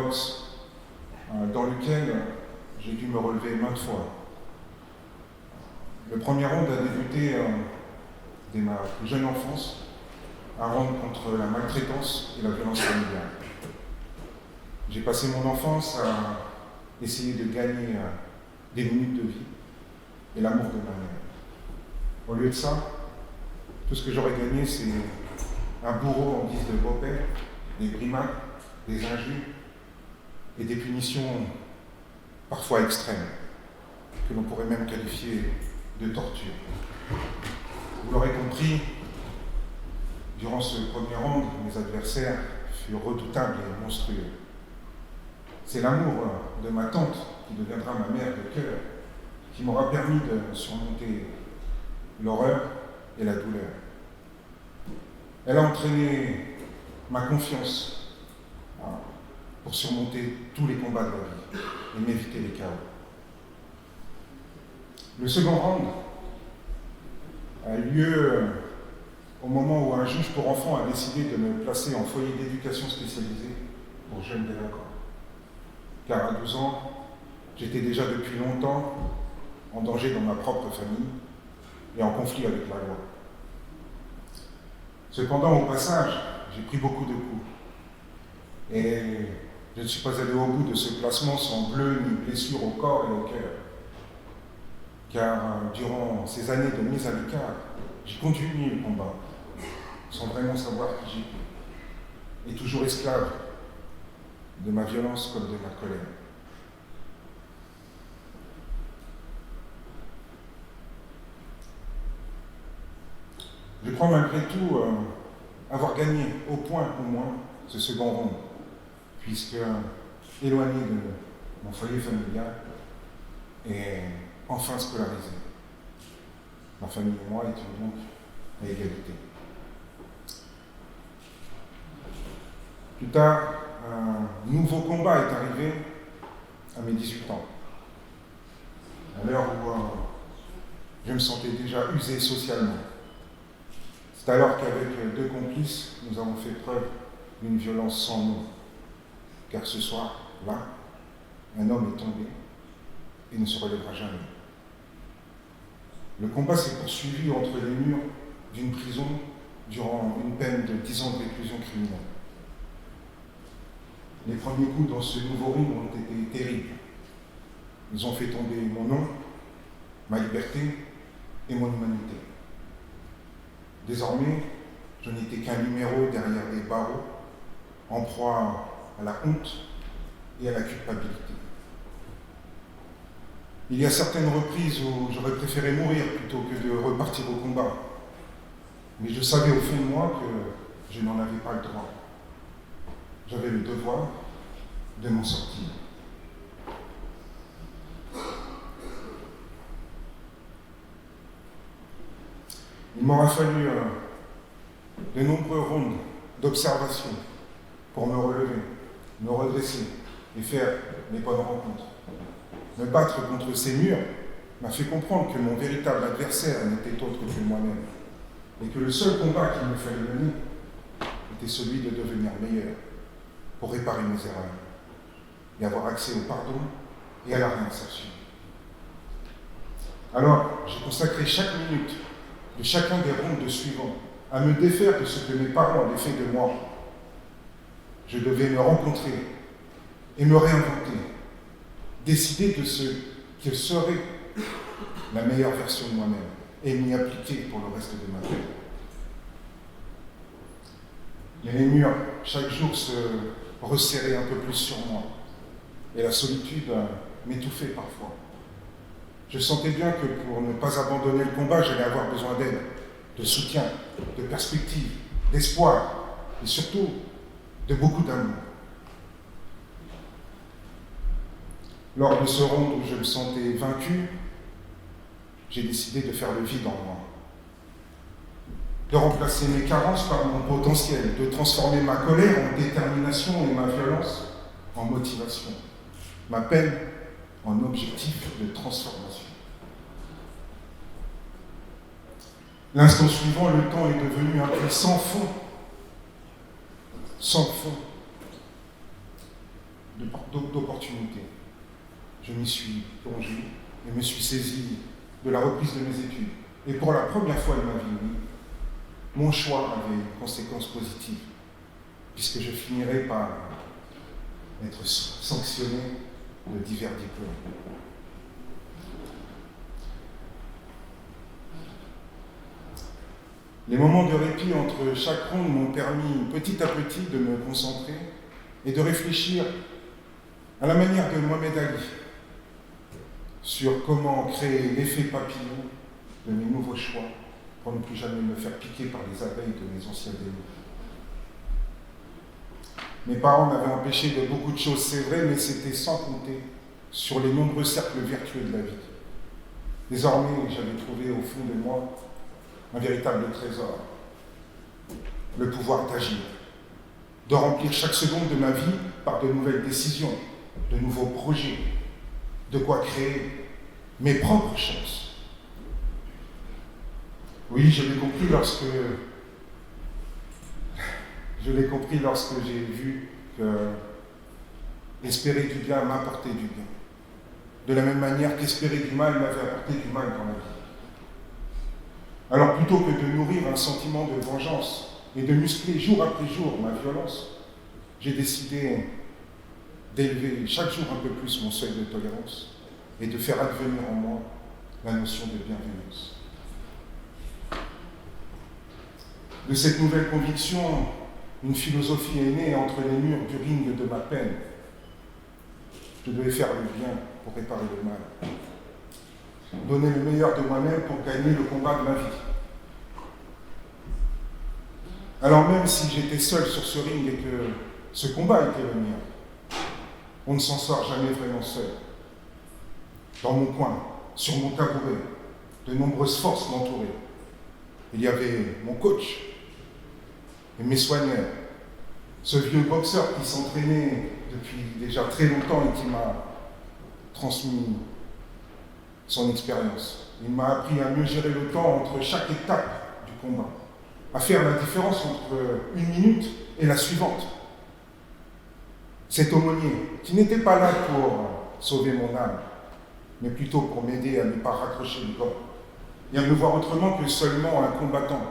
boxe dans lequel j'ai dû me relever maintes fois. Le premier round a débuté dès ma plus jeune enfance, un round contre la maltraitance et la violence familiale. J'ai passé mon enfance à essayer de gagner des minutes de vie et l'amour de ma mère. Au lieu de ça, tout ce que j'aurais gagné, c'est un bourreau en guise de beau-père, des brimades, des injures et des punitions parfois extrêmes, que l'on pourrait même qualifier de torture. Vous l'aurez compris, durant ce premier round, mes adversaires furent redoutables et monstrueux. C'est l'amour de ma tante, qui deviendra ma mère de cœur, qui m'aura permis de surmonter l'horreur et la douleur. Elle a entraîné ma confiance pour surmonter tous les combats de la vie et m'éviter les chaos. Le second round a eu lieu au moment où un juge pour enfants a décidé de me placer en foyer d'éducation spécialisée pour jeunes délinquants. Car à 12 ans, j'étais déjà depuis longtemps en danger dans ma propre famille et en conflit avec la loi. Cependant, au passage, j'ai pris beaucoup de coups. Et je ne suis pas allé au bout de ce placement sans bleu ni blessure au corps et au cœur. Car durant ces années de mise à l'écart, j'ai continué le combat, sans vraiment savoir qui j'étais, et toujours esclave de ma violence comme de ma colère. Je crois malgré tout avoir gagné au point au moins ce second round, puisque éloigné de mon foyer familial et enfin scolarisé. Ma famille et moi étions donc à égalité. Plus tard, un nouveau combat est arrivé à mes 18 ans. À l'heure où je me sentais déjà usé socialement. C'est alors qu'avec 2 complices, nous avons fait preuve d'une violence sans nom. Car ce soir-là, un homme est tombé et ne se relèvera jamais. Le combat s'est poursuivi entre les murs d'une prison durant une peine de 10 ans de réclusion criminelle. Les premiers coups dans ce nouveau ring ont été terribles. Ils ont fait tomber mon nom, ma liberté et mon humanité. Désormais, je n'étais qu'un numéro derrière des barreaux, en proie à la honte et à la culpabilité. Il y a certaines reprises où j'aurais préféré mourir plutôt que de repartir au combat. Mais je savais au fond de moi que je n'en avais pas le droit. J'avais le devoir de m'en sortir. Il m'aura fallu de nombreux rounds d'observation pour me relever, me redresser et faire les bonnes rencontres. Me battre contre ces murs m'a fait comprendre que mon véritable adversaire n'était autre que moi-même et que le seul combat qu'il me fallait mener était celui de devenir meilleur pour réparer mes erreurs et avoir accès au pardon et à la réinsertion. Alors, j'ai consacré chaque minute de chacun des rounds suivants à me défaire de ce que mes parents avaient fait de moi. Je devais me rencontrer et me réinventer, décider de ce que serait la meilleure version de moi-même et m'y appliquer pour le reste de ma vie. Et les murs, chaque jour, se resserraient un peu plus sur moi et la solitude m'étouffait parfois. Je sentais bien que pour ne pas abandonner le combat, j'allais avoir besoin d'aide, de soutien, de perspective, d'espoir et surtout de beaucoup d'amour. Lors de ce round où je me sentais vaincu, j'ai décidé de faire le vide en moi, de remplacer mes carences par mon potentiel, de transformer ma colère en détermination et ma violence en motivation, ma peine en objectif de transformation. L'instant suivant, le temps est devenu un puits sans fond. Sans fond. d'opportunités. Je m'y suis plongé et me suis saisi de la reprise de mes études. Et pour la première fois de ma vie, oui, mon choix avait une conséquence positive, puisque je finirais par être sanctionné de divers diplômes. Les moments de répit entre chaque ronde m'ont permis petit à petit de me concentrer et de réfléchir à la manière de Mohamed Ali sur comment créer l'effet papillon de mes nouveaux choix pour ne plus jamais me faire piquer par les abeilles de mes anciens démons. Mes parents m'avaient empêché de beaucoup de choses, c'est vrai, mais c'était sans compter sur les nombreux cercles vertueux de la vie. Désormais, j'avais trouvé au fond de moi un véritable trésor, le pouvoir d'agir, de remplir chaque seconde de ma vie par de nouvelles décisions, de nouveaux projets, de quoi créer mes propres chances. Oui, je l'ai compris lorsque j'ai vu que espérer du bien m'apportait du bien, de la même manière qu'espérer du mal m'avait apporté du mal dans ma vie. Alors plutôt que de nourrir un sentiment de vengeance et de muscler jour après jour ma violence, j'ai décidé d'élever chaque jour un peu plus mon seuil de tolérance et de faire advenir en moi la notion de bienveillance. De cette nouvelle conviction, une philosophie est née entre les murs du ring de ma peine. Je devais faire le bien pour réparer le mal. Donner le meilleur de moi-même pour gagner le combat de ma vie. Alors même si j'étais seul sur ce ring et que ce combat était le mien, on ne s'en sort jamais vraiment seul. Dans mon coin, sur mon tabouret, de nombreuses forces m'entouraient. Il y avait mon coach et mes soigneurs, ce vieux boxeur qui s'entraînait depuis déjà très longtemps et qui m'a transmis son expérience. Il m'a appris à mieux gérer le temps entre chaque étape du combat, à faire la différence entre une minute et la suivante. Cet aumônier, qui n'était pas là pour sauver mon âme, mais plutôt pour m'aider à ne pas raccrocher le corps, et à me voir autrement que seulement un combattant.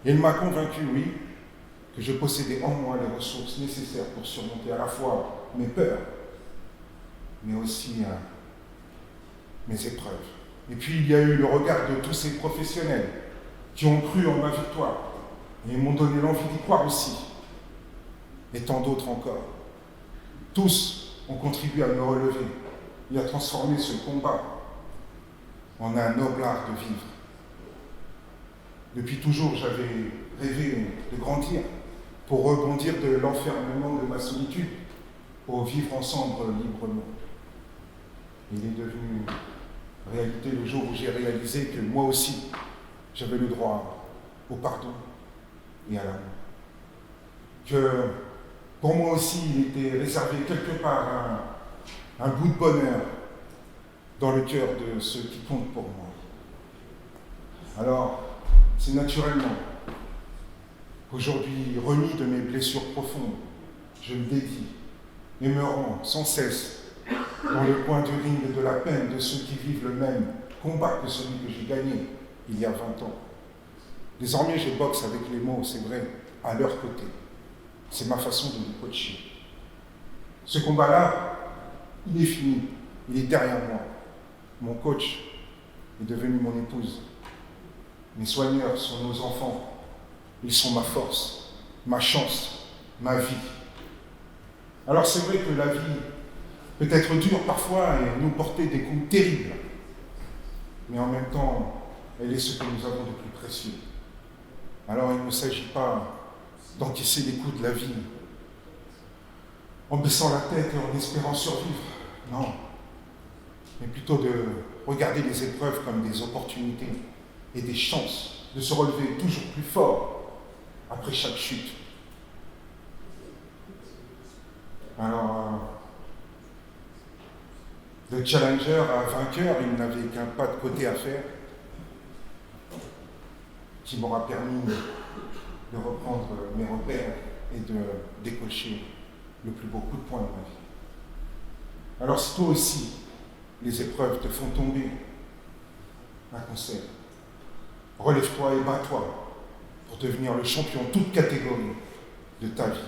Il m'a convaincu, oui, que je possédais en moi les ressources nécessaires pour surmonter à la fois mes peurs, mais aussi mes épreuves. Et puis il y a eu le regard de tous ces professionnels qui ont cru en ma victoire et m'ont donné l'envie d'y croire aussi, et tant d'autres encore. Tous ont contribué à me relever et à transformer ce combat en un noble art de vivre. Depuis toujours, j'avais rêvé de grandir pour rebondir de l'enfermement de ma solitude au vivre ensemble librement. Il est devenu réalité le jour où j'ai réalisé que moi aussi, j'avais le droit au pardon et à l'amour. Que pour moi aussi, il était réservé quelque part un bout de bonheur dans le cœur de ceux qui comptent pour moi. Alors, c'est naturellement qu'aujourd'hui, remis de mes blessures profondes, je me dédie et me rends sans cesse dans le coin du ring de la peine de ceux qui vivent le même combat que celui que j'ai gagné il y a 20 ans. Désormais, je boxe avec les mots, c'est vrai, à leur côté. C'est ma façon de me coacher. Ce combat-là, il est fini, il est derrière moi. Mon coach est devenu mon épouse. Mes soigneurs sont nos enfants. Ils sont ma force, ma chance, ma vie. Alors c'est vrai que la vie peut être dure parfois et nous porter des coups terribles. Mais en même temps, elle est ce que nous avons de plus précieux. Alors il ne s'agit pas d'encaisser les coups de la vie en baissant la tête et en espérant survivre. Non. Mais plutôt de regarder les épreuves comme des opportunités et des chances de se relever toujours plus fort après chaque chute. Alors, de challenger à vainqueur, il n'avait qu'un pas de côté à faire qui m'aura permis de reprendre mes repères et de décocher le plus beau coup de poing de ma vie. Alors si toi aussi, les épreuves te font tomber, un conseil, relève-toi et bats-toi pour devenir le champion toute catégorie de ta vie.